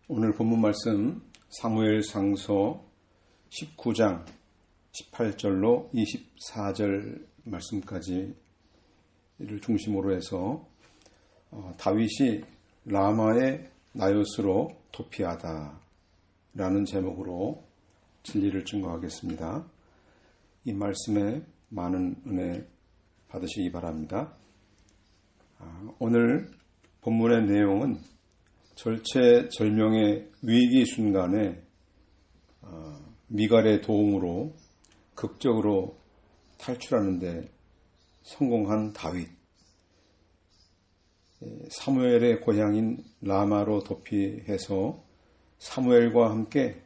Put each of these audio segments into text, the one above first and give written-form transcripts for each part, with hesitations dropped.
오늘 본문 말씀 사무엘상서 19장 18절로 24절 말씀까지를 중심으로 해서 다윗이 라마의 나요스로 도피하다 라는 제목으로 진리를 증거하겠습니다. 이 말씀에 많은 은혜 받으시기 바랍니다. 오늘 본문의 내용은 절체절명의 위기 순간에 미갈의 도움으로 극적으로 탈출하는 데 성공한 다윗, 사무엘의 고향인 라마로 도피해서 사무엘과 함께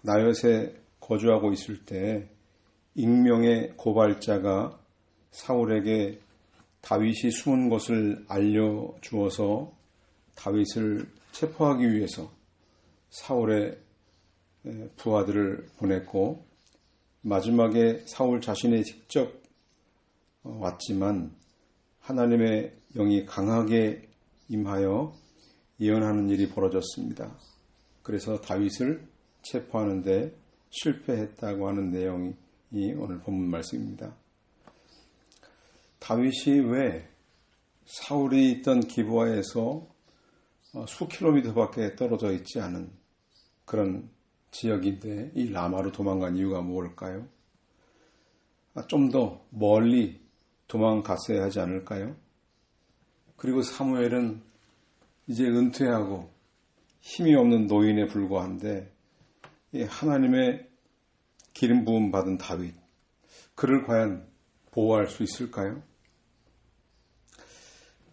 나엿에 거주하고 있을 때 익명의 고발자가 사울에게 다윗이 숨은 곳을 알려주어서 다윗을 체포하기 위해서 사울의 부하들을 보냈고 마지막에 사울 자신이 직접 왔지만 하나님의 영이 강하게 임하여 예언하는 일이 벌어졌습니다. 그래서 다윗을 체포하는 데 실패했다고 하는 내용이 오늘 본문 말씀입니다. 다윗이 왜 사울이 있던 기브아에서 수 킬로미터밖에 떨어져 있지 않은 그런 지역인데 이 라마로 도망간 이유가 무엇일까요? 좀 더 멀리 도망갔어야 하지 않을까요? 그리고 사무엘은 이제 은퇴하고 힘이 없는 노인에 불과한데 하나님의 기름 부음 받은 다윗, 그를 과연 보호할 수 있을까요?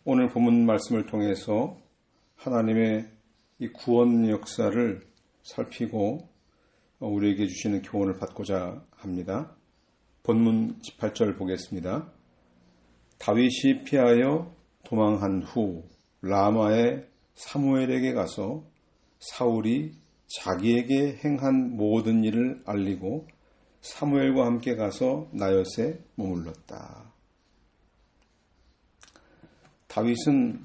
오늘 본문 말씀을 통해서 하나님의 이 구원 역사를 살피고 우리에게 주시는 교훈을 받고자 합니다. 본문 18절 보겠습니다. 다윗이 피하여 도망한 후 라마의 사무엘에게 가서 사울이 자기에게 행한 모든 일을 알리고 사무엘과 함께 가서 나엿에 머물렀다. 다윗은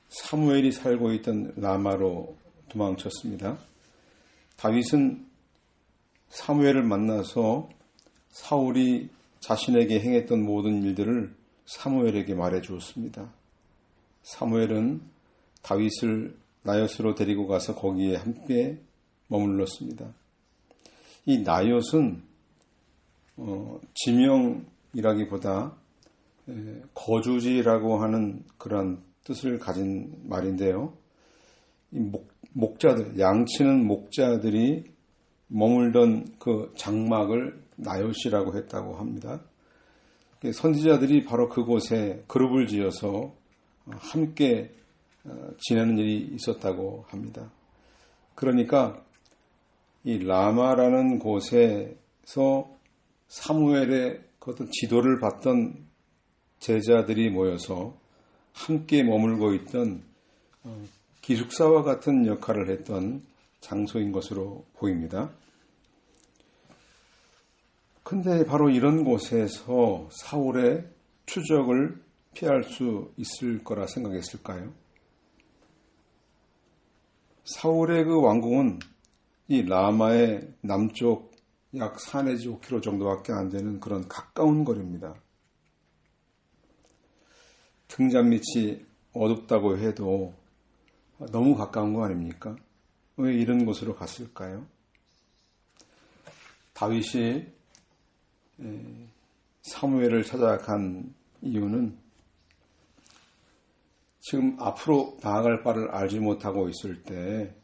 사무엘이 살고 있던 라마로 도망쳤습니다. 다윗은 사무엘을 만나서 사울이 자신에게 행했던 모든 일들을 사무엘에게 말해 주었습니다. 사무엘은 다윗을 나엿으로 데리고 가서 거기에 함께 머물렀습니다. 이 나엿은 지명이라기보다 거주지라고 하는 그런 뜻을 가진 말인데요. 이 목자들, 양치는 목자들이 머물던 그 장막을 나엿이라고 했다고 합니다. 선지자들이 바로 그곳에 그룹을 지어서 함께 지내는 일이 있었다고 합니다. 그러니까 이 라마라는 곳에서 사무엘의 그 어떤 지도를 받던 제자들이 모여서 함께 머물고 있던 기숙사와 같은 역할을 했던 장소인 것으로 보입니다. 근데 바로 이런 곳에서 사울의 추적을 피할 수 있을 거라 생각했을까요? 사울의 그 왕궁은 이 라마의 남쪽 약 4 내지 5km 정도밖에 안 되는 그런 가까운 거리입니다. 등잔밑이 어둡다고 해도 너무 가까운 거 아닙니까? 왜 이런 곳으로 갔을까요? 다윗이 사무엘을 찾아간 이유는 지금 앞으로 나아갈 바를 알지 못하고 있을 때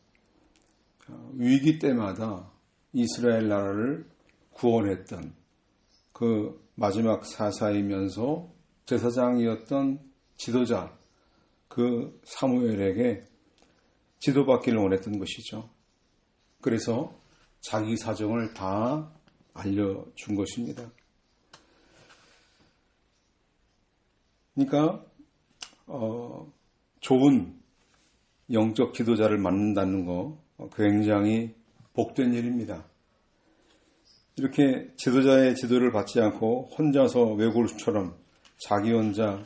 위기 때마다 이스라엘 나라를 구원했던 그 마지막 사사이면서 제사장이었던 지도자 그 사무엘에게 지도받기를 원했던 것이죠. 그래서 자기 사정을 다 알려준 것입니다. 그러니까 좋은 영적 지도자를 만난다는 거 굉장히 복된 일입니다. 이렇게 지도자의 지도를 받지 않고 혼자서 외골수처럼 자기 혼자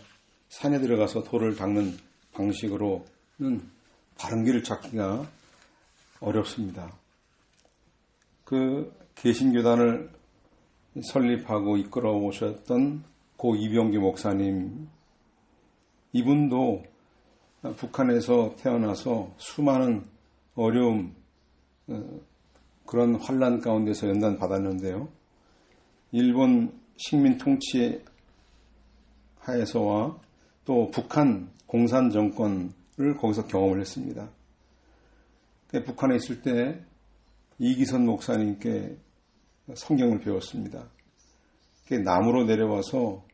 산에 들어가서 돌을 닦는 방식으로는 바른 길을 찾기가 어렵습니다. 그 개신교단을 설립하고 이끌어 오셨던 고 이병기 목사님, 이분도 북한에서 태어나서 수많은 어려움, 그런 환란 가운데서 연단받았는데요. 일본 식민 통치 하에서와 또 북한 공산 정권을 거기서 경험을 했습니다. 북한에 있을 때 이기선 목사님께 성경을 배웠습니다. 남으로 내려와서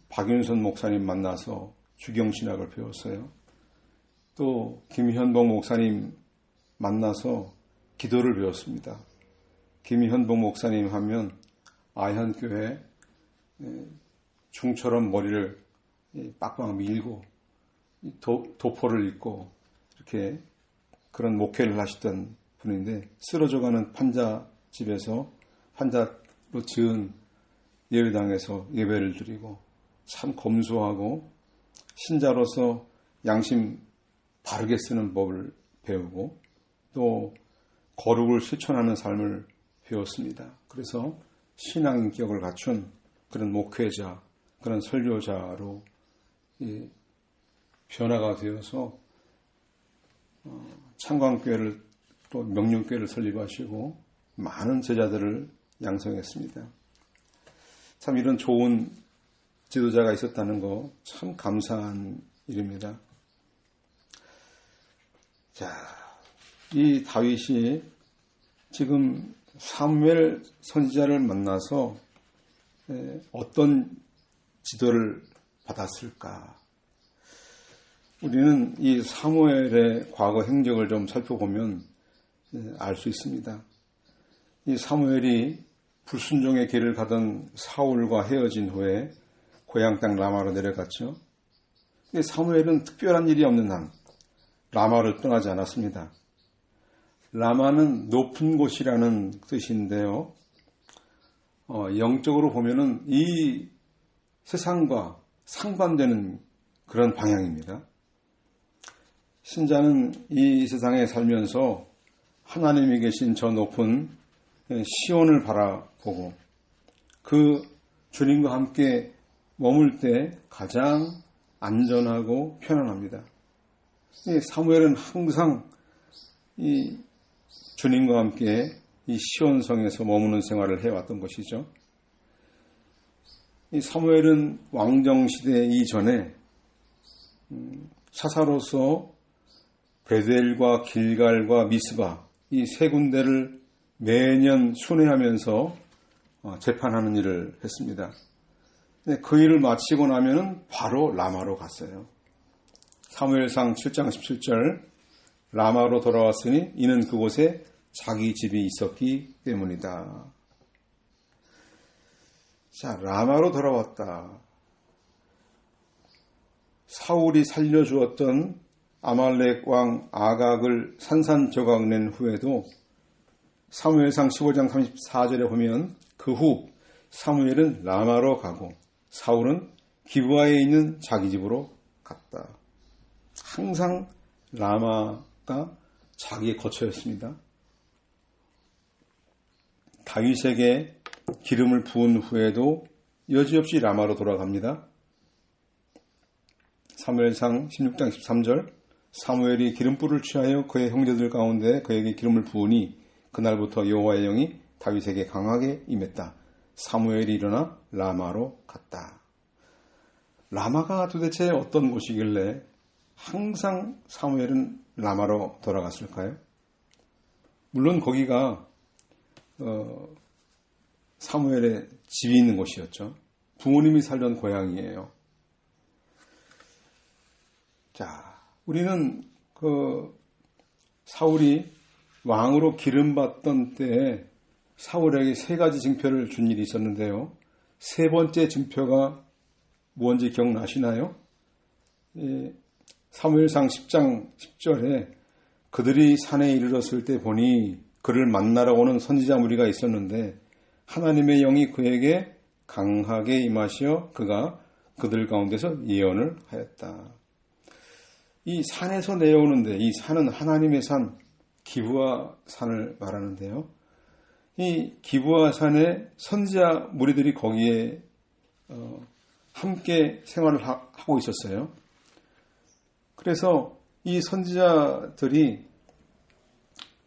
박윤선 목사님 만나서 주경신학을 배웠어요. 또 김현복 목사님 만나서 기도를 배웠습니다. 김현복 목사님 하면 아현교회 중처럼 머리를 빡빡 밀고 도포를 입고 이렇게 그런 목회를 하시던 분인데, 쓰러져가는 환자집에서 환자로 지은 예배당에서 예배를 드리고 참 검소하고 신자로서 양심 바르게 쓰는 법을 배우고 또 거룩을 실천하는 삶을 배웠습니다. 그래서 신앙 인격을 갖춘 그런 목회자, 그런 설교자로 변화가 되어서 창광교회를 또 명륜교회를 설립하시고 많은 제자들을 양성했습니다. 참 이런 좋은 지도자가 있었다는 거 참 감사한 일입니다. 자, 이 다윗이 지금 사무엘 선지자를 만나서 어떤 지도를 받았을까? 우리는 이 사무엘의 과거 행적을 좀 살펴보면 알 수 있습니다. 이 사무엘이 불순종의 길을 가던 사울과 헤어진 후에 고향 땅 라마로 내려갔죠. 근데 사무엘은 특별한 일이 없는 한 라마를 떠나지 않았습니다. 라마는 높은 곳이라는 뜻인데요. 영적으로 보면은 이 세상과 상반되는 그런 방향입니다. 신자는 이 세상에 살면서 하나님이 계신 저 높은 시온을 바라보고 그 주님과 함께 머물 때 가장 안전하고 편안합니다. 사무엘은 항상 이 주님과 함께 이 시온성에서 머무는 생활을 해왔던 것이죠. 이 사무엘은 왕정시대 이전에 사사로서 베델과 길갈과 미스바 이 세 군데를 매년 순회하면서 재판하는 일을 했습니다. 그 일을 마치고 나면은 바로 라마로 갔어요. 사무엘상 7장 17절, 라마로 돌아왔으니 이는 그곳에 자기 집이 있었기 때문이다. 자, 라마로 돌아왔다. 사울이 살려주었던 아말렉 왕 아각을 산산조각 낸 후에도 사무엘상 15장 34절에 보면 그 후 사무엘은 라마로 가고 사울은 기브아에 있는 자기 집으로 갔다. 항상 라마가 자기의 거처였습니다. 다윗에게 기름을 부은 후에도 여지없이 라마로 돌아갑니다. 사무엘상 16장 13절, 사무엘이 기름불을 취하여 그의 형제들 가운데 그에게 기름을 부으니 그날부터 여호와의 영이 다윗에게 강하게 임했다. 사무엘이 일어나 라마로 갔다. 라마가 도대체 어떤 곳이길래 항상 사무엘은 라마로 돌아갔을까요? 물론 거기가 사무엘의 집이 있는 곳이었죠. 부모님이 살던 고향이에요. 자, 우리는 사울이 왕으로 기름받던 때에 사울에게 세 가지 징표를 준 일이 있었는데요. 세 번째 징표가 뭔지 기억나시나요? 사무엘상 10장 10절에 그들이 산에 이르렀을 때 보니 그를 만나러 오는 선지자 무리가 있었는데 하나님의 영이 그에게 강하게 임하시어 그가 그들 가운데서 예언을 하였다. 이 산에서 내려오는데, 이 산은 하나님의 산, 기브아 산을 말하는데요. 이 기브아 산에 선지자 무리들이 거기에 함께 생활을 하고 있었어요. 그래서 이 선지자들이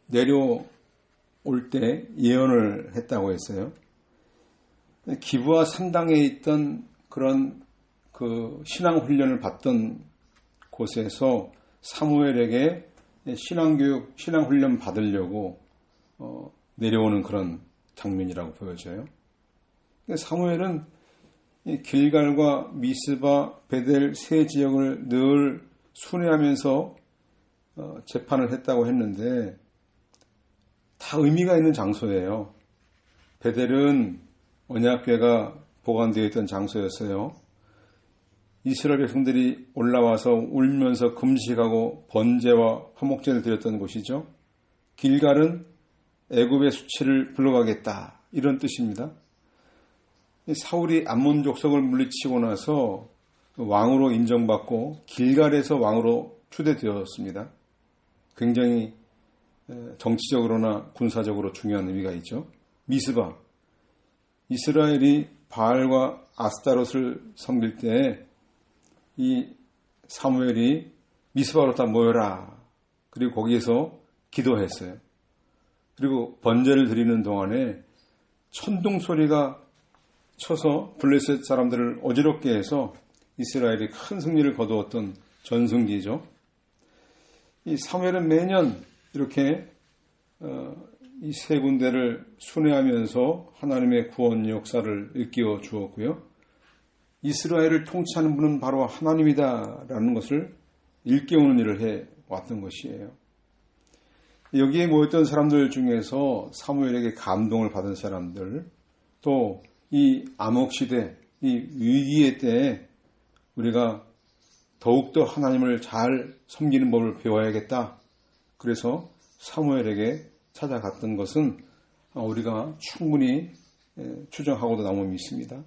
내려올 때 예언을 했다고 했어요. 기브아 산당에 있던 그런 그 신앙 훈련을 받던 곳에서 사무엘에게 신앙교육, 신앙 훈련 받으려고 내려오는 그런 장면이라고 보여져요. 사무엘은 길갈과 미스바, 베델 세 지역을 늘 순회하면서 재판을 했다고 했는데 다 의미가 있는 장소예요. 베델은 언약궤가 보관되어 있던 장소였어요. 이스라엘 백성들이 올라와서 울면서 금식하고 번제와 화목제를 드렸던 곳이죠. 길갈은 애굽의 수치를 불러가겠다, 이런 뜻입니다. 사울이 암몬 족속을 물리치고 나서 왕으로 인정받고 길갈에서 왕으로 추대되었습니다. 굉장히 정치적으로나 군사적으로 중요한 의미가 있죠. 미스바, 이스라엘이 바알과 아스타롯을 섬길 때 이 사무엘이 미스바로 다 모여라, 그리고 거기에서 기도했어요. 그리고 번제를 드리는 동안에 천둥 소리가 쳐서 블레셋 사람들을 어지럽게 해서 이스라엘이 큰 승리를 거두었던 전승기죠. 이 사무엘은 매년 이렇게 이 세 군데를 순회하면서 하나님의 구원 역사를 일깨워 주었고요. 이스라엘을 통치하는 분은 바로 하나님이다라는 것을 일깨우는 일을 해왔던 것이에요. 여기에 모였던 사람들 중에서 사무엘에게 감동을 받은 사람들, 또 이 암흑시대, 이 위기의 때에 우리가 더욱더 하나님을 잘 섬기는 법을 배워야겠다. 그래서 사무엘에게 찾아갔던 것은 우리가 충분히 추정하고도 남을 믿습니다.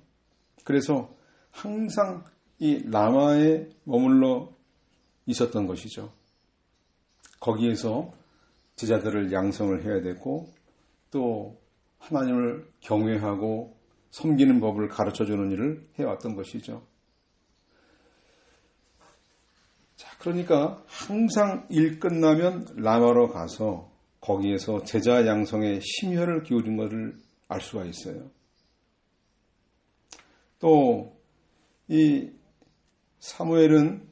그래서 항상 이 라마에 머물러 있었던 것이죠. 거기에서 제자들을 양성을 해야 되고 또 하나님을 경외하고 섬기는 법을 가르쳐주는 일을 해왔던 것이죠. 자, 그러니까 항상 일 끝나면 라마로 가서 거기에서 제자 양성에 심혈을 기울인 것을 알 수가 있어요. 또 이 사무엘은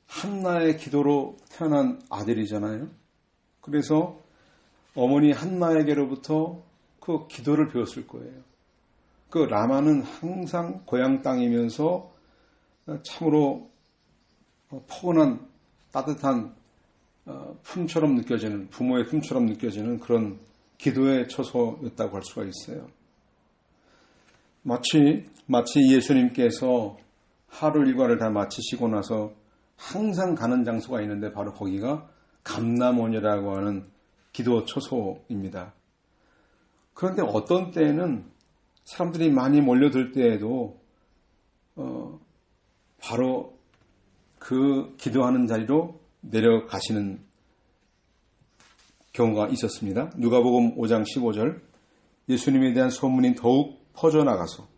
한나의 기도로 태어난 아들이잖아요. 그래서 어머니 한나에게로부터 그 기도를 배웠을 거예요. 그 라마는 항상 고향 땅이면서 참으로 포근한 따뜻한 품처럼 느껴지는, 부모의 품처럼 느껴지는 그런 기도의 처소였다고 할 수가 있어요. 마치 예수님께서 하루 일과를 다 마치시고 나서 항상 가는 장소가 있는데 바로 거기가 감람원이라고 하는 기도 처소입니다. 그런데 어떤 때에는 사람들이 많이 몰려들 때에도 바로 그 기도하는 자리로 내려가시는 경우가 있었습니다. 누가복음 5장 15절, 예수님에 대한 소문이 더욱 퍼져나가서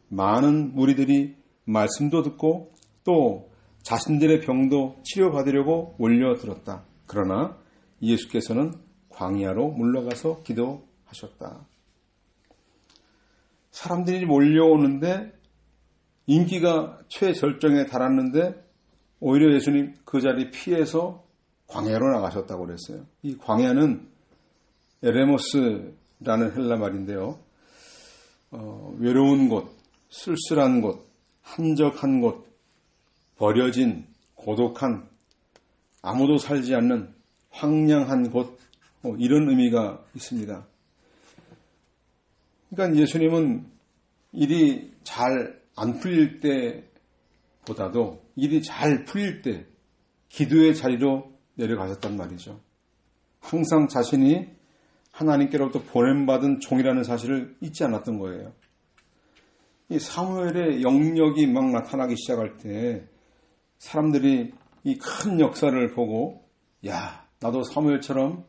많은 무리들이 말씀도 듣고 또 자신들의 병도 치료받으려고 몰려들었다. 그러나 예수께서는 광야로 물러가서 기도하셨다. 사람들이 몰려오는데 인기가 최절정에 달았는데 오히려 예수님 그 자리 피해서 광야로 나가셨다고 그랬어요. 이 광야는 에레모스라는 헬라 말인데요. 외로운 곳, 쓸쓸한 곳, 한적한 곳, 버려진, 고독한, 아무도 살지 않는 황량한 곳, 이런 의미가 있습니다. 그러니까 예수님은 일이 잘 안 풀릴 때보다도 일이 잘 풀릴 때 기도의 자리로 내려가셨단 말이죠. 항상 자신이 하나님께로부터 보냄받은 종이라는 사실을 잊지 않았던 거예요. 이 사무엘의 영역이 막 나타나기 시작할 때 사람들이 이 큰 역사를 보고 야, 나도 사무엘처럼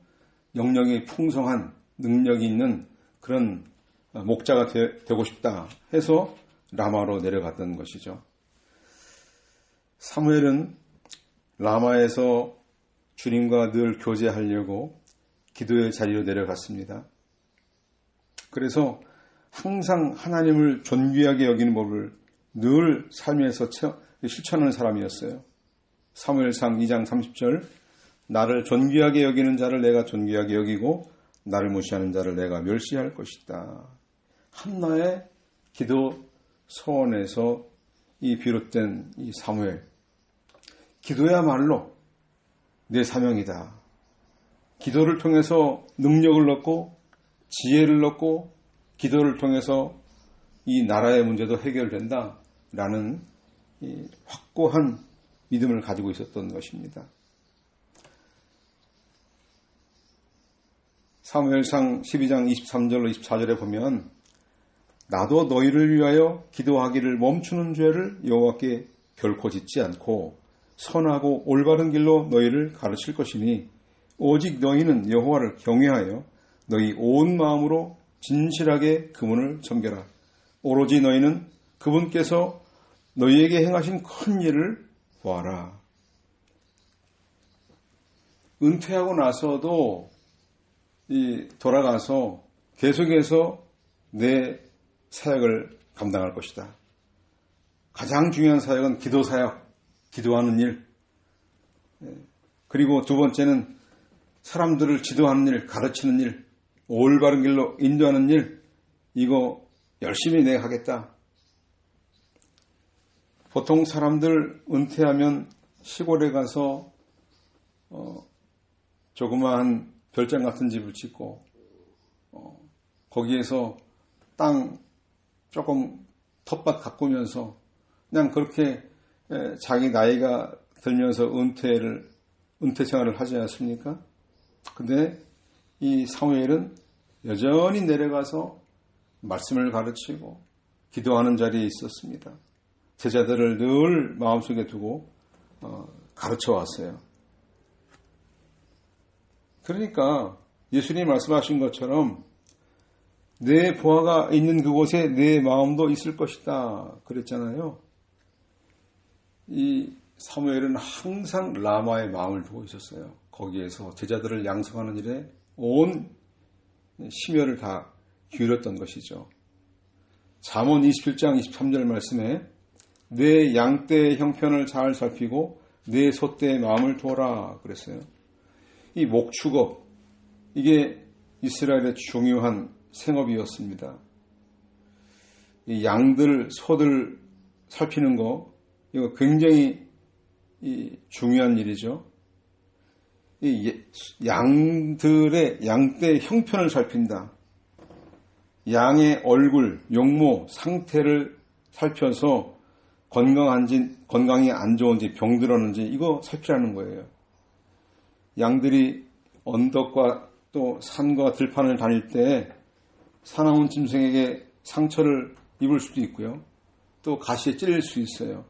영역이 풍성한 능력이 있는 그런 목자가 되고 싶다 해서 라마로 내려갔던 것이죠. 사무엘은 라마에서 주님과 늘 교제하려고 기도의 자리로 내려갔습니다. 그래서 항상 하나님을 존귀하게 여기는 법을 늘 삶에서 실천하는 사람이었어요. 사무엘상 2장 30절 나를 존귀하게 여기는 자를 내가 존귀하게 여기고 나를 무시하는 자를 내가 멸시할 것이다. 한나의 기도 서원에서 이 비롯된 이 사무엘, 기도야말로 내 사명이다. 기도를 통해서 능력을 얻고 지혜를 얻고 기도를 통해서 이 나라의 문제도 해결된다라는 이 확고한 믿음을 가지고 있었던 것입니다. 사무엘상 12장 23절로 24절에 보면 나도 너희를 위하여 기도하기를 멈추는 죄를 여호와께 결코 짓지 않고 선하고 올바른 길로 너희를 가르칠 것이니 오직 너희는 여호와를 경외하여 너희 온 마음으로 진실하게 그분을 섬겨라. 오로지 너희는 그분께서 너희에게 행하신 큰 일을 보아라. 은퇴하고 나서도 돌아가서 계속해서 내 사역을 감당할 것이다. 가장 중요한 사역은 기도 사역, 기도하는 일. 그리고 두 번째는 사람들을 지도하는 일, 가르치는 일, 올바른 길로 인도하는 일. 이거 열심히 내가 하겠다. 보통 사람들 은퇴하면 시골에 가서 조그마한 별장 같은 집을 짓고 거기에서 땅 조금 텃밭 가꾸면서 그냥 그렇게 자기 나이가 들면서 은퇴 생활을 하지 않습니까? 근데 이 사무엘은 여전히 내려가서 말씀을 가르치고 기도하는 자리에 있었습니다. 제자들을 늘 마음속에 두고 가르쳐 왔어요. 그러니까 예수님이 말씀하신 것처럼 내 보화가 있는 그곳에 내 마음도 있을 것이다 그랬잖아요. 이 사무엘은 항상 라마의 마음을 두고 있었어요. 거기에서 제자들을 양성하는 일에 온 심혈을 다 기울였던 것이죠. 잠언 27장 23절 말씀에 내 양떼의 형편을 잘 살피고 내 소떼의 마음을 두어라 그랬어요. 이 목축업, 이게 이스라엘의 중요한 생업이었습니다. 이 양들, 소들 살피는 거, 이거 굉장히 중요한 일이죠. 이 양들의 양떼의 형편을 살핀다. 양의 얼굴, 용모, 상태를 살펴서 건강이 안 좋은지 병들었는지 이거 살피라는 거예요. 양들이 언덕과 또 산과 들판을 다닐 때 사나운 짐승에게 상처를 입을 수도 있고요. 또 가시에 찔릴 수 있어요.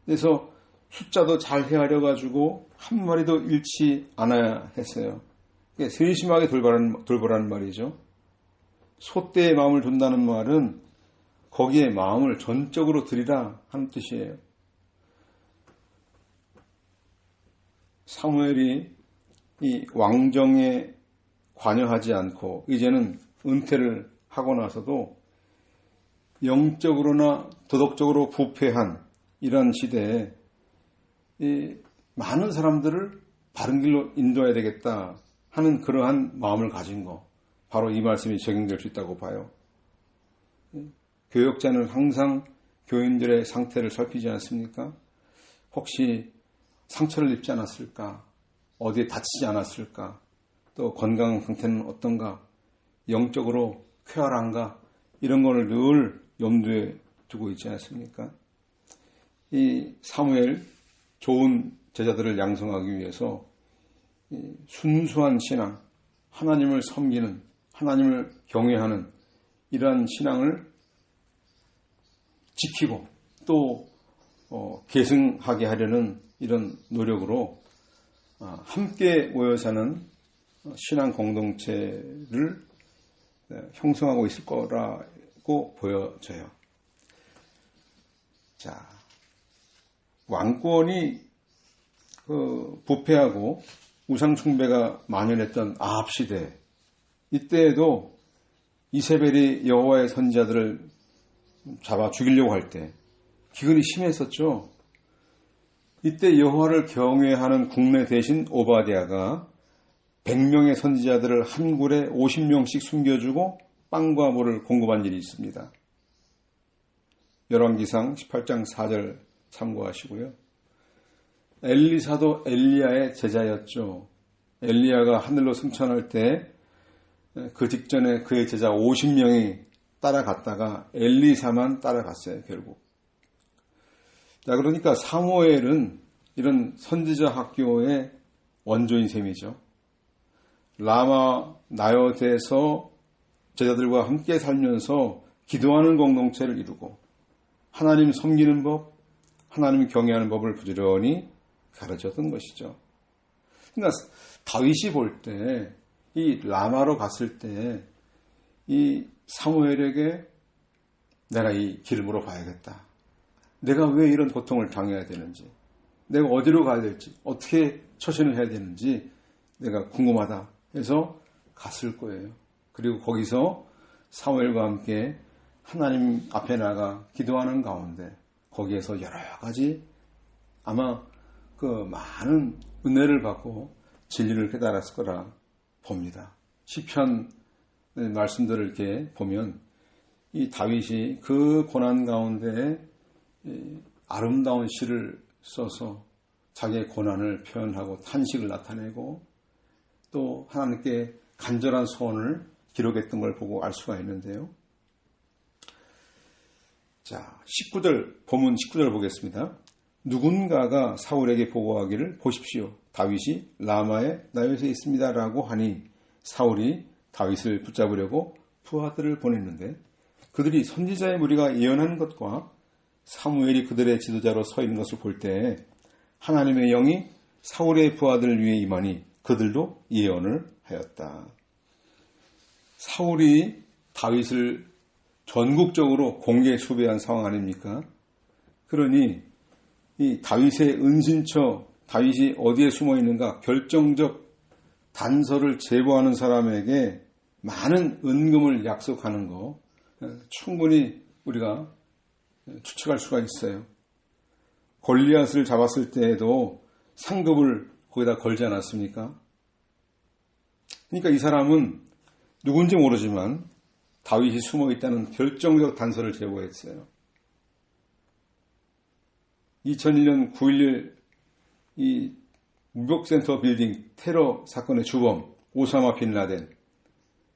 그래서 숫자도 잘 헤아려 가지고 한 마리도 잃지 않아야 했어요. 세심하게 돌보라는 말이죠. 소떼의 마음을 둔다는 말은 거기에 마음을 전적으로 들이라 하는 뜻이에요. 사무엘이 이 왕정에 관여하지 않고 이제는 은퇴를 하고 나서도 영적으로나 도덕적으로 부패한 이런 시대에 이 많은 사람들을 바른 길로 인도해야 되겠다 하는 그러한 마음을 가진 거, 바로 이 말씀이 적용될 수 있다고 봐요. 교역자는 항상 교인들의 상태를 살피지 않습니까? 혹시 상처를 입지 않았을까? 어디에 다치지 않았을까? 또 건강 상태는 어떤가? 영적으로 쾌활한가? 이런 거를 늘 염두에 두고 있지 않습니까? 이 사무엘, 좋은 제자들을 양성하기 위해서 순수한 신앙, 하나님을 섬기는, 하나님을 경외하는 이러한 신앙을 지키고 또 계승하게 하려는 이런 노력으로 함께 모여 사는 신앙 공동체를 형성하고 있을 거라고 보여져요. 자, 왕권이 부패하고 우상숭배가 만연했던 아합 시대, 이때에도 이세벨이 여호와의 선지자들을 잡아 죽이려고 할 때 기근이 심했었죠. 이때 여호와를 경외하는 국내 대신 오바댜가 100명의 선지자들을 한 굴에 50명씩 숨겨주고 빵과 물을 공급한 일이 있습니다. 열왕기상 18장 4절 참고하시고요. 엘리사도 엘리야의 제자였죠. 엘리야가 하늘로 승천할 때 그 직전에 그의 제자 50명이 따라갔다가 엘리사만 따라갔어요, 결국. 자, 그러니까 사무엘은 이런 선지자 학교의 원조인 셈이죠. 라마 나요트에서 제자들과 함께 살면서 기도하는 공동체를 이루고 하나님 섬기는 법, 하나님 경외하는 법을 부지런히 가르쳤던 것이죠. 그러니까 다윗이 볼 때 이 라마로 갔을 때 이 사무엘에게 내가 이 길을 물어봐야겠다. 내가 왜 이런 고통을 당해야 되는지, 내가 어디로 가야 될지, 어떻게 처신을 해야 되는지 내가 궁금하다 해서 갔을 거예요. 그리고 거기서 사무엘과 함께 하나님 앞에 나가 기도하는 가운데 거기에서 여러 가지 아마 그 많은 은혜를 받고 진리를 깨달았을 거라 봅니다. 시편 말씀들을 이렇게 보면 이 다윗이 그 고난 가운데 아름다운 시를 써서 자기의 고난을 표현하고 탄식을 나타내고 또 하나님께 간절한 소원을 기록했던 걸 보고 알 수가 있는데요. 자, 19절, 본문 19절 보겠습니다. 누군가가 사울에게 보고하기를 보십시오. 다윗이 라마의 나요트에 있습니다라고 하니 사울이 다윗을 붙잡으려고 부하들을 보냈는데 그들이 선지자의 무리가 예언하는 것과 사무엘이 그들의 지도자로 서 있는 것을 볼 때 하나님의 영이 사울의 부하들 위에 임하니 그들도 예언을 하였다. 사울이 다윗을 전국적으로 공개 수배한 상황 아닙니까? 그러니 이 다윗의 은신처, 다윗이 어디에 숨어 있는가 결정적 단서를 제보하는 사람에게 많은 은금을 약속하는 거 충분히 우리가 추측할 수가 있어요. 골리앗을 잡았을 때에도 상급을 거기다 걸지 않았습니까? 그러니까 이 사람은 누군지 모르지만 다윗이 숨어 있다는 결정적 단서를 제보했어요. 2001년 9.11 이 무역센터 빌딩 테러 사건의 주범 오사마 빈 라덴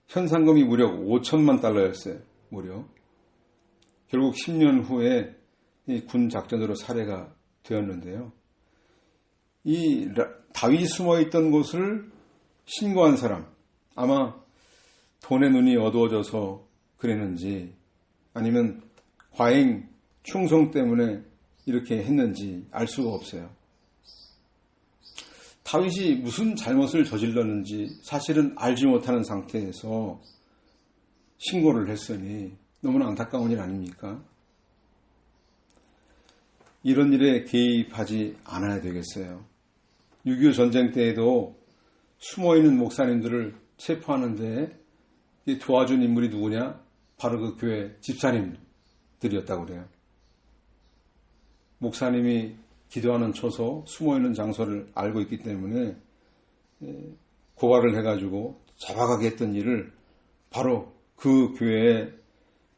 현상금이 무려 5천만 달러였어요. 무려. 결국 10년 후에 이 군 작전으로 살해가 되었는데요. 이 다윗이 숨어있던 곳을 신고한 사람, 아마 돈의 눈이 어두워져서 그랬는지 아니면 과잉 충성 때문에 이렇게 했는지 알 수가 없어요. 다윗이 무슨 잘못을 저질렀는지 사실은 알지 못하는 상태에서 신고를 했으니 너무나 안타까운 일 아닙니까? 이런 일에 개입하지 않아야 되겠어요. 6.25 전쟁 때에도 숨어있는 목사님들을 체포하는데 도와준 인물이 누구냐? 바로 그 교회 집사님들이었다고 그래요. 목사님이 기도하는 처소, 숨어있는 장소를 알고 있기 때문에 고발을 해가지고 잡아가게 했던 일을 바로 그 교회의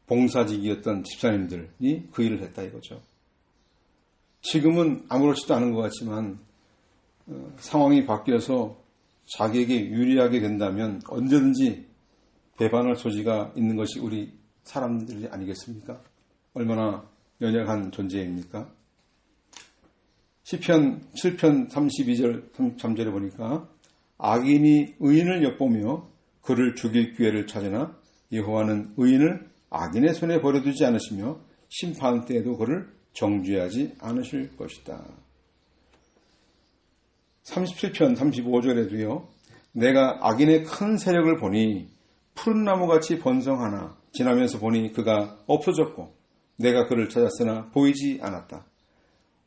봉사직이었던 집사님들이 그 일을 했다 이거죠. 지금은 아무렇지도 않은 것 같지만 상황이 바뀌어서 자기에게 유리하게 된다면 언제든지 배반할 소지가 있는 것이 우리 사람들이 아니겠습니까? 얼마나 연약한 존재입니까? 시편 7편 32절 3절에 보니까 악인이 의인을 엿보며 그를 죽일 기회를 찾으나 여호와는 의인을 악인의 손에 버려두지 않으시며 심판 때에도 그를 정죄하지 않으실 것이다. 37편 35절에도요. 내가 악인의 큰 세력을 보니 푸른 나무같이 번성하나 지나면서 보니 그가 없어졌고 내가 그를 찾았으나 보이지 않았다.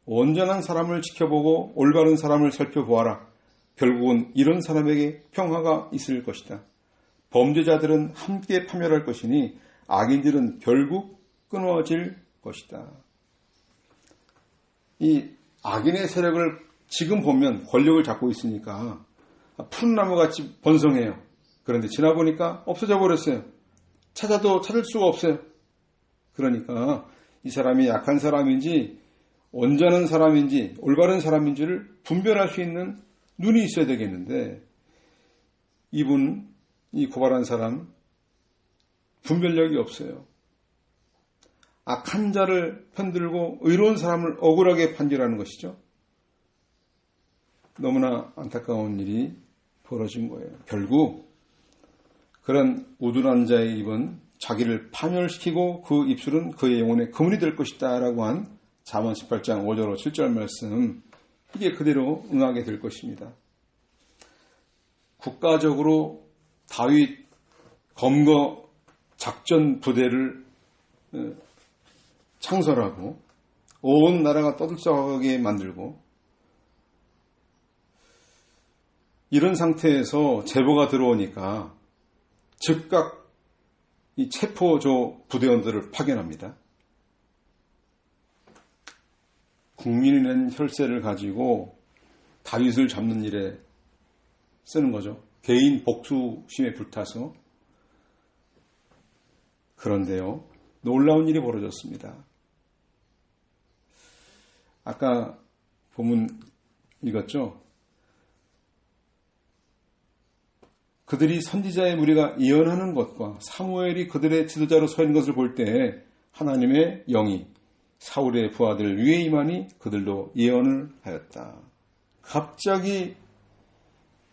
온전한 사람을 지켜보고 올바른 사람을 살펴보아라. 결국은 이런 사람에게 평화가 있을 것이다. 범죄자들은 함께 파멸할 것이니 악인들은 결국 끊어질 것이다. 이 악인의 세력을 지금 보면 권력을 잡고 있으니까 푸른 나무같이 번성해요. 그런데 지나보니까 없어져 버렸어요. 찾아도 찾을 수가 없어요. 그러니까 이 사람이 약한 사람인지 온전한 사람인지 올바른 사람인지를 분별할 수 있는 눈이 있어야 되겠는데 이 고발한 사람 분별력이 없어요. 악한 자를 편들고 의로운 사람을 억울하게 판결하는 것이죠. 너무나 안타까운 일이 벌어진 거예요. 결국 그런 우둔한 자의 입은 자기를 파멸시키고 그 입술은 그의 영혼의 그물이 될 것이다 라고 한 잠언 18장 5절 7절 말씀, 이게 그대로 응하게 될 것입니다. 국가적으로 다윗 검거 작전 부대를 창설하고 온 나라가 떠들썩하게 만들고 이런 상태에서 제보가 들어오니까 즉각 이 체포조 부대원들을 파견합니다. 국민이 낸 혈세를 가지고 다윗을 잡는 일에 쓰는 거죠. 개인 복수심에 불타서. 그런데요, 놀라운 일이 벌어졌습니다. 아까 본문 읽었죠? 그들이 선지자의 무리가 예언하는 것과 사무엘이 그들의 지도자로 서 있는 것을 볼 때 하나님의 영이 사울의 부하들 위에 임하니 그들도 예언을 하였다. 갑자기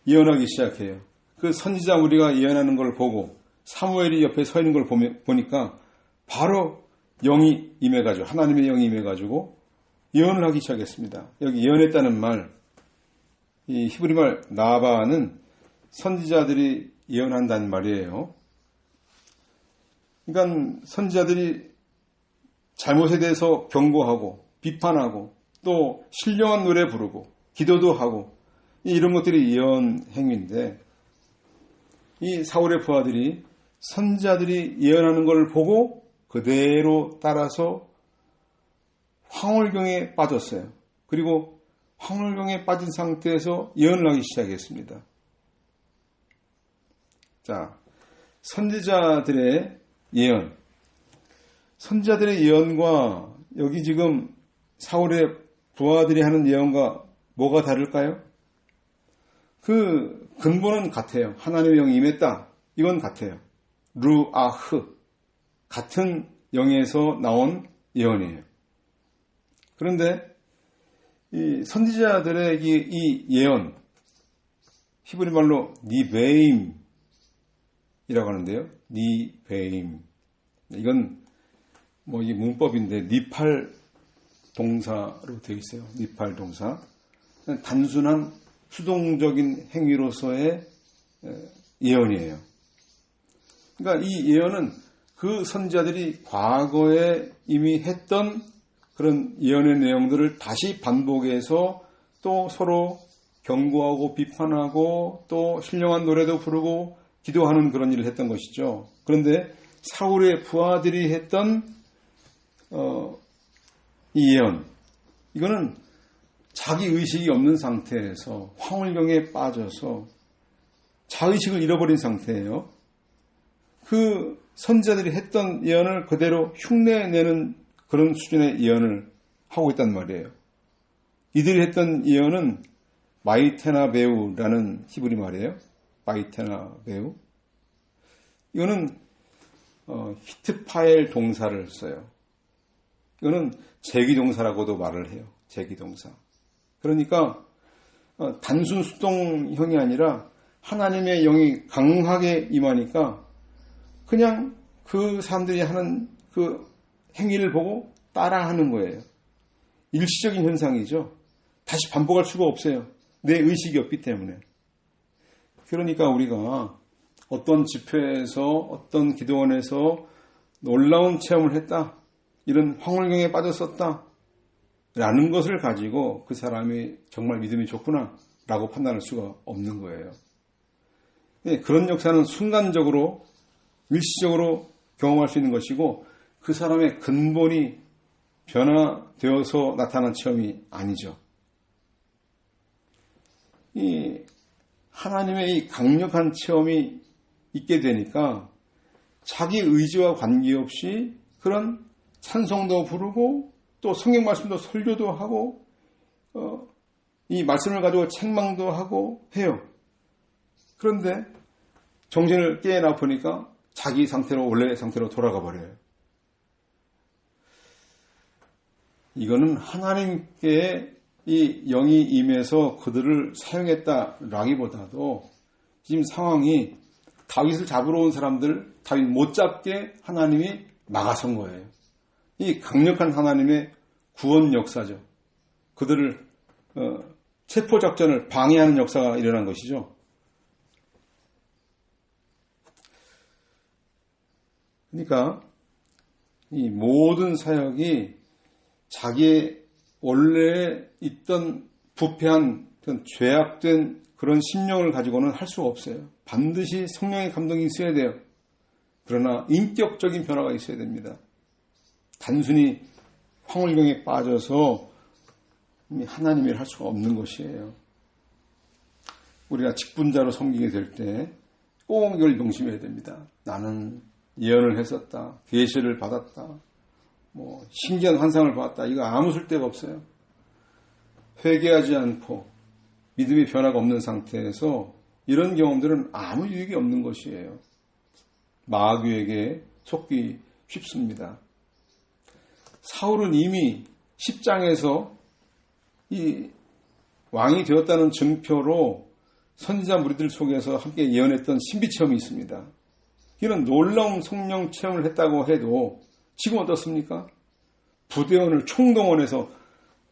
예언하기 시작해요. 그 선지자 무리가 예언하는 걸 보고 사무엘이 옆에 서 있는 걸 보니까 바로 영이 임해가지고 하나님의 영이 임해가지고 예언을 하기 시작했습니다. 여기 예언했다는 말, 이 히브리 말 나바는 선지자들이 예언한다는 말이에요. 그러니까 선지자들이 잘못에 대해서 경고하고 비판하고 또 신령한 노래 부르고 기도도 하고 이런 것들이 예언 행위인데 이 사울의 부하들이 선지자들이 예언하는 걸 보고 그대로 따라서 황홀경에 빠졌어요. 그리고 황홀경에 빠진 상태에서 예언을 하기 시작했습니다. 자, 선지자들의 예언. 선지자들의 예언과 여기 지금 사울의 부하들이 하는 예언과 뭐가 다를까요? 그 근본은 같아요. 하나님의 영이 임했다. 이건 같아요. 루아흐. 같은 영에서 나온 예언이에요. 그런데 이 선지자들의 이 예언, 히브리 말로 니베임이라고 하는데요. 니베임. 이건 뭐 이 문법인데 니팔 동사로 되어 있어요. 니팔 동사. 단순한 수동적인 행위로서의 예언이에요. 그러니까 이 예언은 그 선지자들이 과거에 이미 했던 그런 예언의 내용들을 다시 반복해서 또 서로 경고하고 비판하고 또 신령한 노래도 부르고 기도하는 그런 일을 했던 것이죠. 그런데 사울의 부하들이 했던 이 예언, 이거는 자기 의식이 없는 상태에서 황홀경에 빠져서 자의식을 잃어버린 상태예요. 그 선지자들이 했던 예언을 그대로 흉내내는 그런 수준의 예언을 하고 있단 말이에요. 이들이 했던 예언은 마이테나베우라는 히브리 말이에요. 마이테나베우. 이거는 히트파엘 동사를 써요. 이거는 제기동사라고도 말을 해요. 제기동사. 그러니까 단순 수동형이 아니라 하나님의 영이 강하게 임하니까 그냥 그 사람들이 하는 그 행위를 보고 따라하는 거예요. 일시적인 현상이죠. 다시 반복할 수가 없어요. 내 의식이 없기 때문에. 그러니까 우리가 어떤 집회에서 어떤 기도원에서 놀라운 체험을 했다, 이런 황홀경에 빠졌었다 라는 것을 가지고 그 사람이 정말 믿음이 좋구나 라고 판단할 수가 없는 거예요. 그런 역사는 순간적으로 일시적으로 경험할 수 있는 것이고 그 사람의 근본이 변화되어서 나타난 체험이 아니죠. 이 하나님의 이 강력한 체험이 있게 되니까 자기 의지와 관계없이 그런 찬송도 부르고 또 성경 말씀도 설교도 하고 이 말씀을 가지고 책망도 하고 해요. 그런데 정신을 깨어나 보니까 자기 상태로 원래 상태로 돌아가 버려요. 이거는 하나님께 이 영이 임해서 그들을 사용했다라기보다도 지금 상황이 다윗을 잡으러 온 사람들 다윗 못 잡게 하나님이 막아선 거예요. 이 강력한 하나님의 구원 역사죠. 그들을 체포작전을 방해하는 역사가 일어난 것이죠. 그러니까 이 모든 사역이 자기의 원래 있던 부패한 죄악된 그런 심령을 가지고는 할 수가 없어요. 반드시 성령의 감동이 있어야 돼요. 그러나 인격적인 변화가 있어야 됩니다. 단순히 황홀경에 빠져서 하나님의 일을 할 수가 없는 것이에요. 우리가 직분자로 섬기게 될 때 꼭 이걸 명심해야 됩니다. 나는 예언을 했었다, 계시를 받았다, 신기한 환상을 봤다. 이거 아무 쓸데가 없어요. 회개하지 않고 믿음의 변화가 없는 상태에서 이런 경험들은 아무 유익이 없는 것이에요. 마귀에게 속기 쉽습니다. 사울은 이미 10장에서 이 왕이 되었다는 증표로 선지자 무리들 속에서 함께 예언했던 신비체험이 있습니다. 이런 놀라운 성령 체험을 했다고 해도 지금 어떻습니까? 부대원을 총동원해서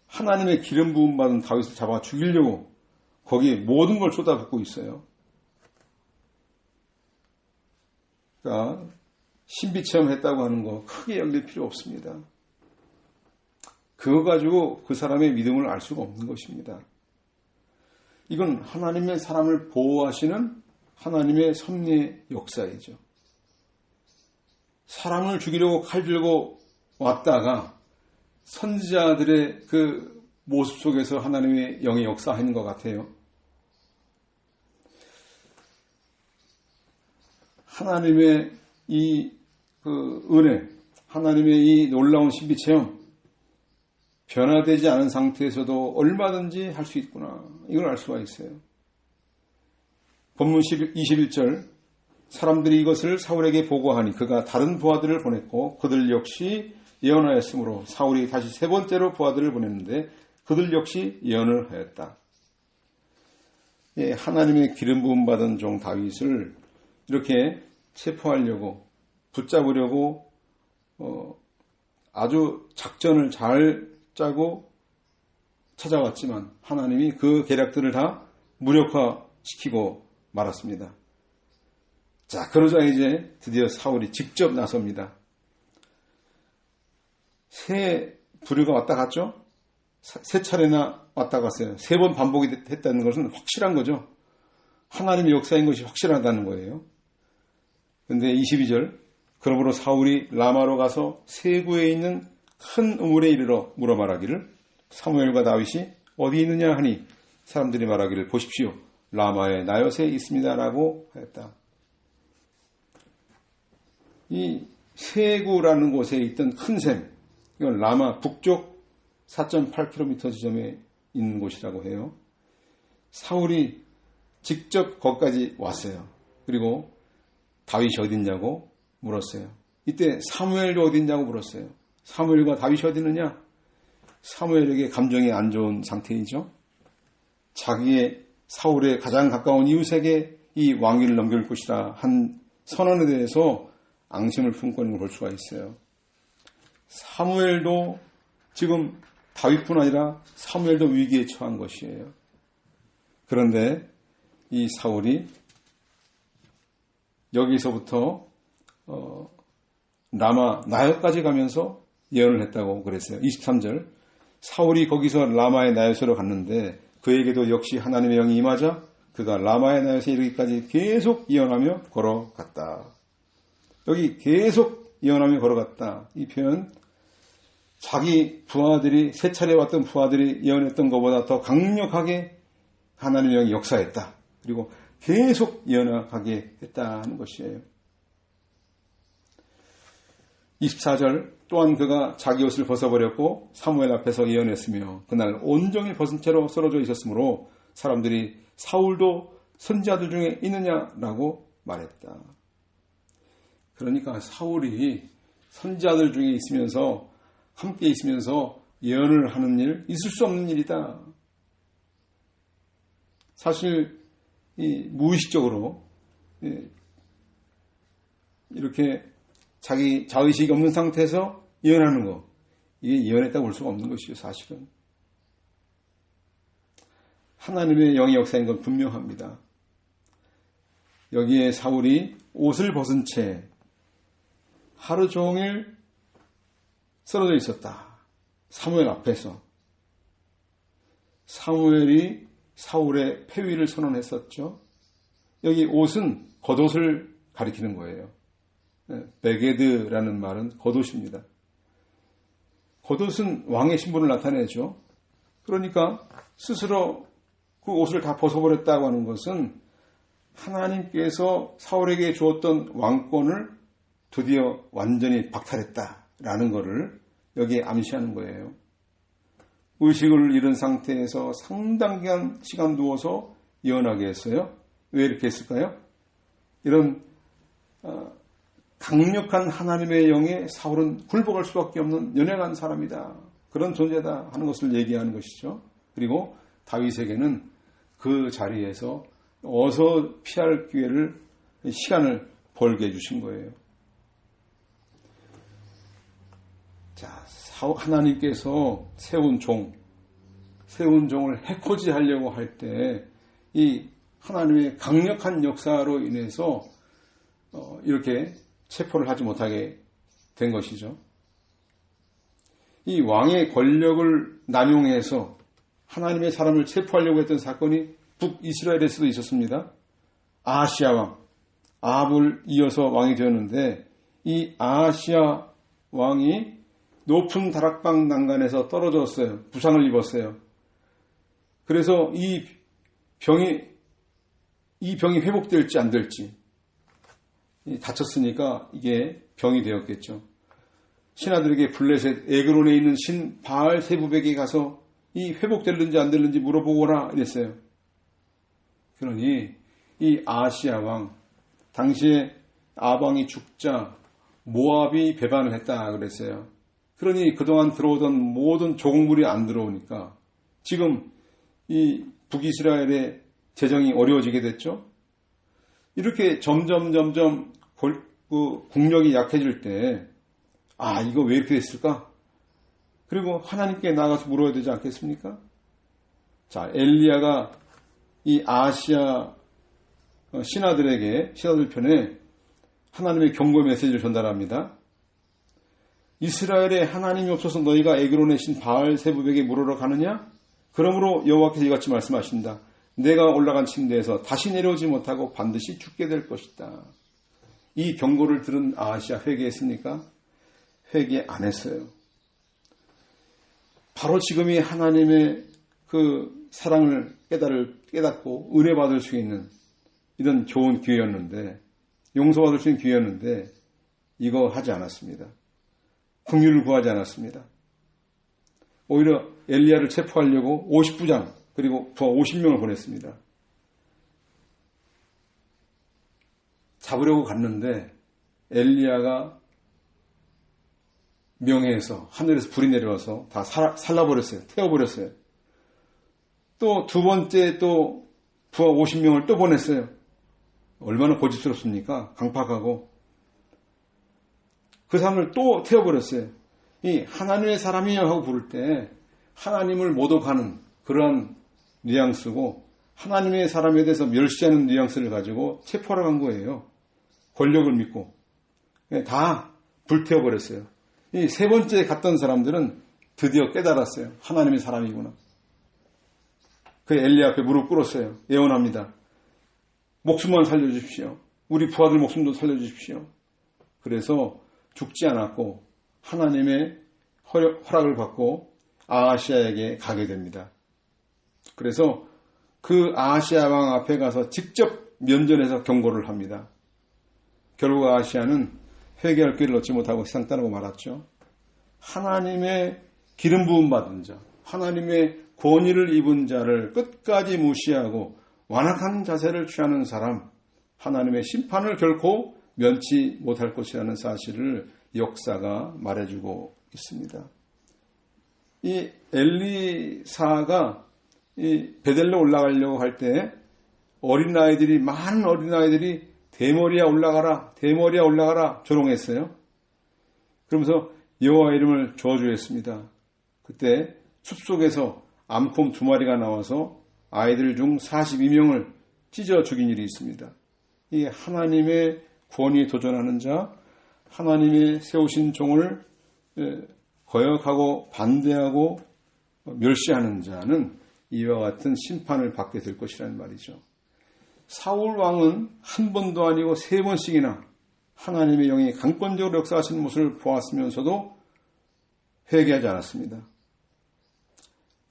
하나님의 기름 부음 받은 다윗을 잡아 죽이려고 거기에 모든 걸 쏟아붓고 있어요. 그러니까 신비 체험했다고 하는 거 크게 열릴 필요 없습니다. 그거 가지고 그 사람의 믿음을 알 수가 없는 것입니다. 이건 하나님의 사람을 보호하시는 하나님의 섭리의 역사이죠. 사람을 죽이려고 칼 들고 왔다가 선지자들의 그 모습 속에서 하나님의 영의 역사하는 것 같아요. 하나님의 이 은혜, 하나님의 이 놀라운 신비 체험, 변화되지 않은 상태에서도 얼마든지 할 수 있구나. 이걸 알 수가 있어요. 본문 21절, 사람들이 이것을 사울에게 보고하니 그가 다른 부하들을 보냈고 그들 역시 예언하였으므로 사울이 다시 세 번째로 부하들을 보냈는데 그들 역시 예언을 하였다. 예, 하나님의 기름 부음 받은 종 다윗을 이렇게 체포하려고 붙잡으려고 아주 작전을 잘 짜고 찾아왔지만 하나님이 그 계략들을 다 무력화시키고 말았습니다. 자, 그러자 이제 드디어 사울이 직접 나섭니다. 세 부류가 왔다 갔죠? 세 차례나 왔다 갔어요. 세 번 반복이 됐다는 것은 확실한 거죠. 하나님의 역사인 것이 확실하다는 거예요. 그런데 22절, 그러므로 사울이 라마로 가서 세구에 있는 큰 우물에 이르러 물어 말하기를 사무엘과 다윗이 어디 있느냐 하니 사람들이 말하기를 보십시오. 라마의 나엿에 있습니다라고 하였다. 이 세구라는 곳에 있던 큰 샘, 이건 라마 북쪽 4.8km 지점에 있는 곳이라고 해요. 사울이 직접 거기까지 왔어요. 그리고 다윗이 어딨냐고 물었어요. 이때 사무엘도 어딨냐고 물었어요. 사무엘과 다윗이 어딨느냐? 사무엘에게 감정이 안 좋은 상태이죠. 자기의 사울의 가장 가까운 이웃에게 이 왕위를 넘길 것이라 한 선언에 대해서 앙심을 품고 있는 걸 볼 수가 있어요. 사무엘도 지금 다윗뿐 아니라 사무엘도 위기에 처한 것이에요. 그런데 이 사울이 여기서부터 라마 나요까지 가면서 예언을 했다고 그랬어요. 23절 사울이 거기서 라마의 나요스로 갔는데 그에게도 역시 하나님의 영이 임하자 그가 라마의 나요스에 이르기까지 계속 예언하며 걸어갔다. 여기 계속 예언하며 걸어갔다. 이 표현 자기 부하들이 세 차례 왔던 부하들이 예언했던 것보다 더 강력하게 하나님의 영이 역사했다. 그리고 계속 예언하게 했다는 것이에요. 24절 또한 그가 자기 옷을 벗어버렸고 사무엘 앞에서 예언했으며 그날 온종일 벗은 채로 쓰러져 있었으므로 사람들이 사울도 선지자들 중에 있느냐라고 말했다. 그러니까 사울이 선지자들 중에 있으면서 함께 있으면서 예언을 하는 일, 있을 수 없는 일이다. 사실 무의식적으로 이렇게 자기 자의식이 없는 상태에서 예언하는 거, 이게 예언했다고 볼 수가 없는 것이죠. 사실은 하나님의 영의 역사인 건 분명합니다. 여기에 사울이 옷을 벗은 채 하루 종일 쓰러져 있었다. 사무엘 앞에서. 사무엘이 사울의 폐위를 선언했었죠. 여기 옷은 겉옷을 가리키는 거예요. 베게드라는 말은 겉옷입니다. 겉옷은 왕의 신분을 나타내죠. 그러니까 스스로 그 옷을 다 벗어버렸다고 하는 것은 하나님께서 사울에게 주었던 왕권을 드디어 완전히 박탈했다라는 것을 여기에 암시하는 거예요. 의식을 잃은 상태에서 상당 기간 시간 누워서 예언하게 했어요. 왜 이렇게 했을까요? 이런 강력한 하나님의 영에 사울은 굴복할 수밖에 없는 연약한 사람이다. 그런 존재다 하는 것을 얘기하는 것이죠. 그리고 다윗에게는 그 자리에서 어서 피할 기회를, 시간을 벌게 해주신 거예요. 자, 하나님께서 세운 종을 해코지하려고 할 때 이 하나님의 강력한 역사로 인해서 이렇게 체포를 하지 못하게 된 것이죠. 이 왕의 권력을 남용해서 하나님의 사람을 체포하려고 했던 사건이 북이스라엘에서도 있었습니다. 아하시야 왕, 아합을 이어서 왕이 되었는데 이 아하시야 왕이 높은 다락방 난간에서 떨어졌어요. 부상을 입었어요. 그래서 이 병이 회복될지 안 될지, 다쳤으니까 이게 병이 되었겠죠. 신하들에게 블레셋 에그론에 있는 신 바알 세부백에 가서 이 회복될는지 안 될는지 물어보고 오라 이랬어요. 그러니 이 아하시야 왕, 당시에 아방이 죽자 모압이 배반을 했다 그랬어요. 그러니 그동안 들어오던 모든 조공물이 안 들어오니까 지금 이 북이스라엘의 재정이 어려워지게 됐죠. 이렇게 점점 국력이 약해질 때, 이거 왜 이렇게 됐을까? 그리고 하나님께 나가서 물어야 되지 않겠습니까? 자, 엘리야가 이 아시아 신하들 편에 하나님의 경고 메시지를 전달합니다. 이스라엘에 하나님이 없어서 너희가 에그론의 신 바알 세부백에 물으러 가느냐? 그러므로 여호와께서 이같이 말씀하신다. 내가 올라간 침대에서 다시 내려오지 못하고 반드시 죽게 될 것이다. 이 경고를 들은 아하시야 회개했습니까? 회개 안 했어요. 바로 지금이 하나님의 그 사랑을 깨닫고 은혜 받을 수 있는 이런 좋은 기회였는데, 용서받을 수 있는 기회였는데 이거 하지 않았습니다. 긍휼을 구하지 않았습니다. 오히려 엘리야를 체포하려고 50부장 그리고 부하 50명을 보냈습니다. 잡으려고 갔는데 엘리야가 명예에서 하늘에서 불이 내려와서 다 살라버렸어요. 태워버렸어요. 또 두 번째 또 부하 50명을 또 보냈어요. 얼마나 고집스럽습니까? 강팍하고. 그 사람을 또 태워버렸어요. 이 하나님의 사람이야 하고 부를 때 하나님을 모독하는 그러한 뉘앙스고, 하나님의 사람에 대해서 멸시하는 뉘앙스를 가지고 체포하러 간 거예요. 권력을 믿고. 다 불태워버렸어요. 이 세 번째 갔던 사람들은 드디어 깨달았어요. 하나님의 사람이구나. 그 엘리 앞에 무릎 꿇었어요. 예언합니다. 목숨만 살려주십시오. 우리 부하들 목숨도 살려주십시오. 그래서 죽지 않았고 하나님의 허락을 받고 아하시아에게 가게 됩니다. 그래서 그 아하시아 왕 앞에 가서 직접 면전에서 경고를 합니다. 결국 아하시아는 회개할 기회를 얻지 못하고 세상 떠나고 말았죠. 하나님의 기름 부음 받은 자, 하나님의 권위를 입은 자를 끝까지 무시하고 완악한 자세를 취하는 사람, 하나님의 심판을 결코 면치 못할 것이라는 사실을 역사가 말해주고 있습니다. 이 엘리사가 이 베델로 올라가려고 할 때 많은 어린아이들이 대머리야 올라가라 조롱했어요. 그러면서 여호와 이름을 저주했습니다. 그때 숲속에서 암곰 2마리가 나와서 아이들 중 42명을 찢어 죽인 일이 있습니다. 이 하나님의 권위에 도전하는 자, 하나님의 세우신 종을 거역하고 반대하고 멸시하는 자는 이와 같은 심판을 받게 될 것이라는 말이죠. 사울 왕은 한 번도 아니고 3번씩이나 하나님의 영이 강권적으로 역사하시는 모습을 보았으면서도 회개하지 않았습니다.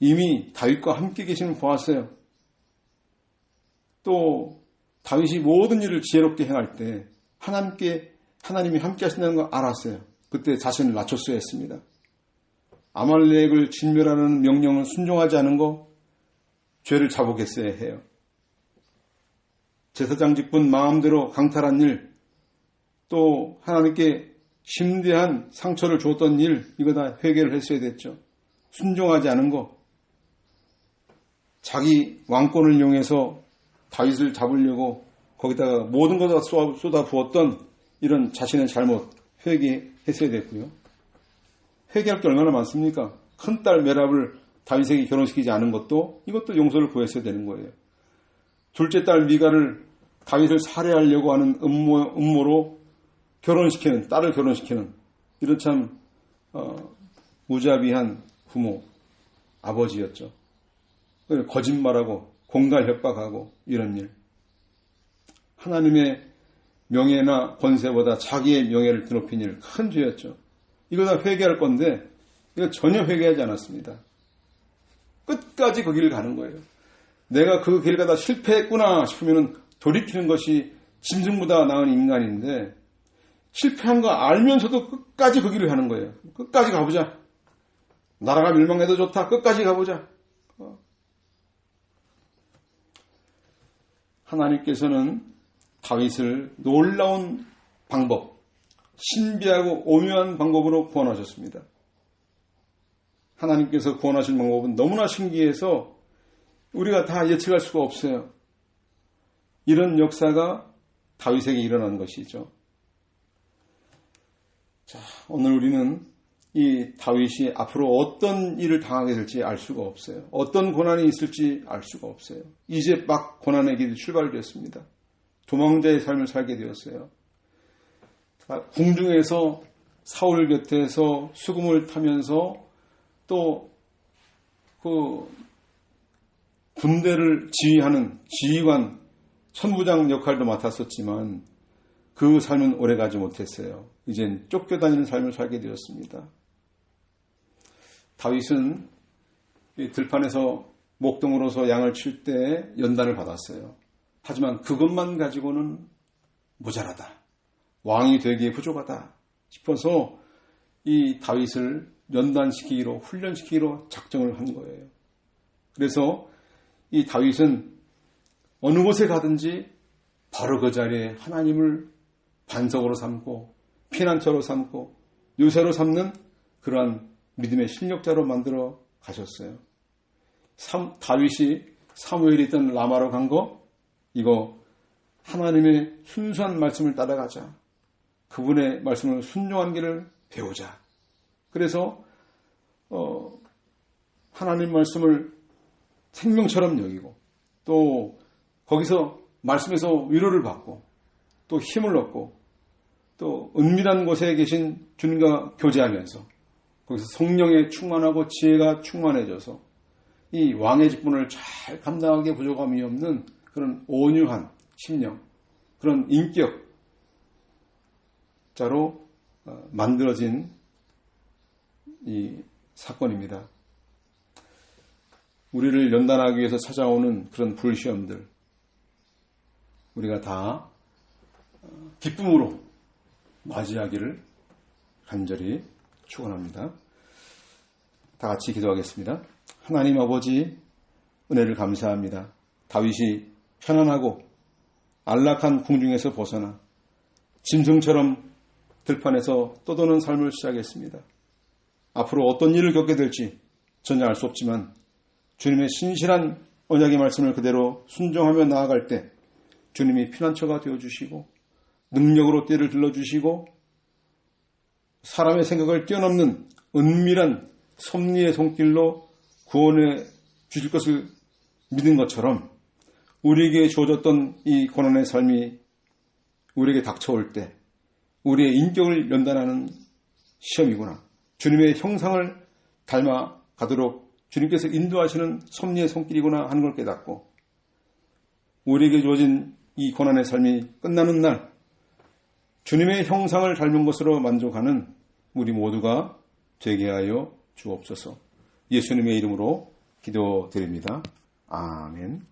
이미 다윗과 함께 계시는 보았어요. 또 다윗이 모든 일을 지혜롭게 행할 때 하나님이 함께 하신다는 걸 알았어요. 그때 자신을 낮췄어야 했습니다. 아말렉을 진멸하는 명령을 순종하지 않은 거 죄를 자복했어야 해요. 제사장 직분 마음대로 강탈한 일, 또 하나님께 심대한 상처를 주었던 일, 이거 다 회개를 했어야 됐죠. 순종하지 않은 거, 자기 왕권을 이용해서 다윗을 잡으려고 거기다가 모든 것을 쏟아 부었던 이런 자신의 잘못 회개했어야 됐고요. 회개할 게 얼마나 많습니까? 큰딸 메랍을 다윗에게 결혼시키지 않은 것도 이것도 용서를 구했어야 되는 거예요. 둘째 딸 미가를 다윗을 살해하려고 하는 음모로 딸을 결혼시키는 이런 참 무자비한 부모, 아버지였죠. 거짓말하고 공갈 협박하고 이런 일. 하나님의 명예나 권세보다 자기의 명예를 드높인 일, 큰 죄였죠. 이거 다 회개할 건데 이거 전혀 회개하지 않았습니다. 끝까지 그 길을 가는 거예요. 내가 그 길 가다 실패했구나 싶으면 돌이키는 것이 짐승보다 나은 인간인데 실패한 거 알면서도 끝까지 그 길을 가는 거예요. 끝까지 가보자. 나라가 멸망해도 좋다. 끝까지 가보자. 하나님께서는 다윗을 놀라운 방법, 신비하고 오묘한 방법으로 구원하셨습니다. 하나님께서 구원하신 방법은 너무나 신기해서 우리가 다 예측할 수가 없어요. 이런 역사가 다윗에게 일어난 것이죠. 자, 오늘 우리는 이 다윗이 앞으로 어떤 일을 당하게 될지 알 수가 없어요. 어떤 고난이 있을지 알 수가 없어요. 이제 막 고난의 길이 출발됐습니다. 도망자의 삶을 살게 되었어요. 궁중에서 사울 곁에서 수금을 타면서 또 그 군대를 지휘하는 지휘관, 천부장 역할도 맡았었지만 그 삶은 오래가지 못했어요. 이젠 쫓겨다니는 삶을 살게 되었습니다. 다윗은 들판에서 목동으로서 양을 칠 때 연단을 받았어요. 하지만 그것만 가지고는 모자라다. 왕이 되기에 부족하다 싶어서 이 다윗을 연단시키기로, 훈련시키기로 작정을 한 거예요. 그래서 이 다윗은 어느 곳에 가든지 바로 그 자리에 하나님을 반석으로 삼고 피난처로 삼고 요새로 삼는 그러한 믿음의 실력자로 만들어 가셨어요. 다윗이 사무엘이 있던 라마로 간 거, 이거 하나님의 순수한 말씀을 따라가자. 그분의 말씀을 순종한 길을 배우자. 그래서 하나님 말씀을 생명처럼 여기고 또 거기서 말씀에서 위로를 받고 또 힘을 얻고 또 은밀한 곳에 계신 주님과 교제하면서 거기서 성령에 충만하고 지혜가 충만해져서 이 왕의 직분을 잘 감당하기에 부족함이 없는 그런 온유한 심령, 그런 인격자로 만들어진 이 사건입니다. 우리를 연단하기 위해서 찾아오는 그런 불시험들, 우리가 다 기쁨으로 맞이하기를 간절히 축원합니다. 다 같이 기도하겠습니다. 하나님 아버지, 은혜를 감사합니다. 다윗이 편안하고 안락한 궁중에서 벗어나 짐승처럼 들판에서 떠도는 삶을 시작했습니다. 앞으로 어떤 일을 겪게 될지 전혀 알 수 없지만 주님의 신실한 언약의 말씀을 그대로 순종하며 나아갈 때 주님이 피난처가 되어주시고 능력으로 띠를 들러주시고 사람의 생각을 뛰어넘는 은밀한 섭리의 손길로 구원해 주실 것을 믿은 것처럼 우리에게 주어졌던 이 고난의 삶이 우리에게 닥쳐올 때 우리의 인격을 연단하는 시험이구나. 주님의 형상을 닮아가도록 주님께서 인도하시는 섭리의 손길이구나 하는 걸 깨닫고 우리에게 주어진 이 고난의 삶이 끝나는 날 주님의 형상을 닮은 것으로 만족하는 우리 모두가 되게 하여 주옵소서. 예수님의 이름으로 기도드립니다. 아멘.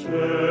제